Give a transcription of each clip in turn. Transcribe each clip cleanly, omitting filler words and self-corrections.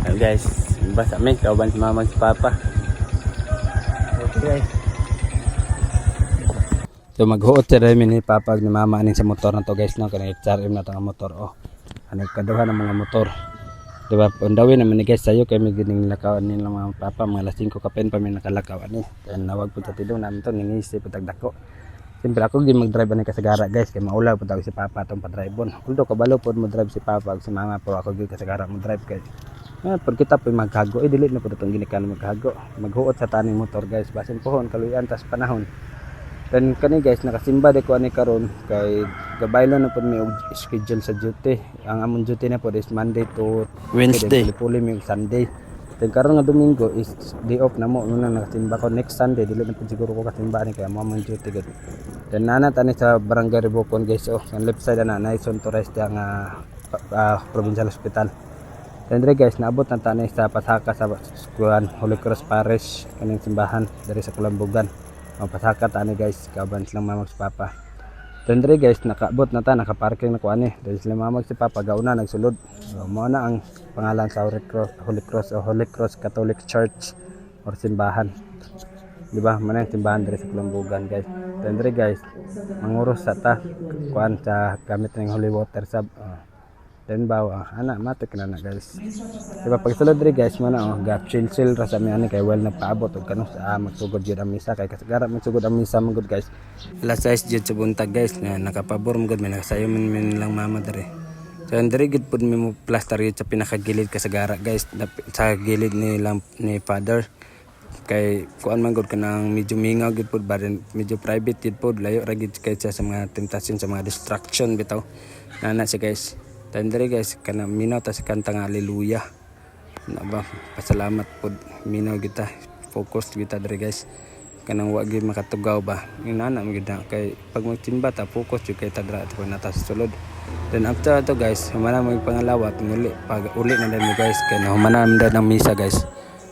Ayan guys, bas kami, kauban si mama si papa. Okay guys. So maghuot sa rin ni papa ni mama aning sa motor na to guys, no? Kanang HRM na to ang motor. Oh, anong kaduhan ng mga motor. Diba, undawin naman ni guys sa'yo kaya may gining lakawan nila mga papa, mga alas 5 kapen pa may nakalakawan ni. Kaya nawag po sa tidong namin to, ningisi po tagdako. Siyempre ako di mag-drive ani kasagara guys, kaya maulaw po tawag si papa itong pa-drive-on. Although kabalo po mo drive si papa, si mama po ako di kasagara mo drive guys. Pag kita po maghago, dili na po itong ginikan maghago. Maghuot sa taning motor guys, basin pohon, kaluyan, tas panahon. Dan kani guys nakasimba de ko ani karon kay gabaylo na pud may schedule sa duty. Ang amon duty na pud is Monday to Wednesday, puli mi Sunday. Dan karon nga Domingo is day off na mo nung nakasimba ko next Sunday dili na pud siguro ko kasimba ni kay amon duty gud. Dan nana tani sa Barangay Ribocon guys, oh sa left side na Naison Torres ang provincial hospital. Dan dire guys naabot na tani sa Pasaka sa Holy Cross Parish kaning simbahan dari sa Kulambugan. Pasaka tani guys, kaban silang mamag si papa. Dendre guys, nakaabot na ta, nakaparking na ko ani. Dahil silang mamag si papa, gauna nagsulod. So, mo na ang pangalan sa Holy Cross Catholic Church or simbahan. Di ba? Mana yung simbahan dari sa Kulambugan guys. Dendre guys, manguros sa ta, kuan sa gamit ng holy water sab. Dan bawa anak matik na na guys. Diba pag sulod rin guys mo na ga chill ra sa mi ani kay well nagpaabot og kanus magsugod jud ang misa kay kasagaran magsugod ang misa man gud guys. Alas 6 jud sa buntag guys na nakapabor mo gud may nakasayo min lang mama dere. So andre gid pud mi mo plaster yun sa pinakagilid kasagara guys sa gilid ni father. Kay kuan man gud kanang medyo mingaw gid pud baden medyo private gid pud layo ra gid kay sa mga tentasyon sa mga distraction bitaw. Nana si guys. Tandre guys, kana minaw ta sa kantang haleluya. Na ba, pasalamat pod minaw kita, focus kita dre guys. Kanang wa gyud makatugaw ba. Inana mo gyud kay pag magtimba ta focus jud kay ta dra pag nata sa sulod. Then after to guys, humana mo pangalawat nguli pag uli na din guys kay humana man ng misa guys.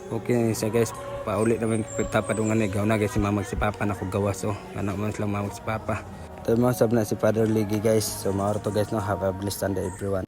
Okay na siya guys. Pauli naman pagtapadungan ni gauna guys si mama si papa na ko gawas oh. Anak mo lang mama si papa. Masab na si Father Ligi guys. So mauro to guys no, have a blessed Sunday everyone.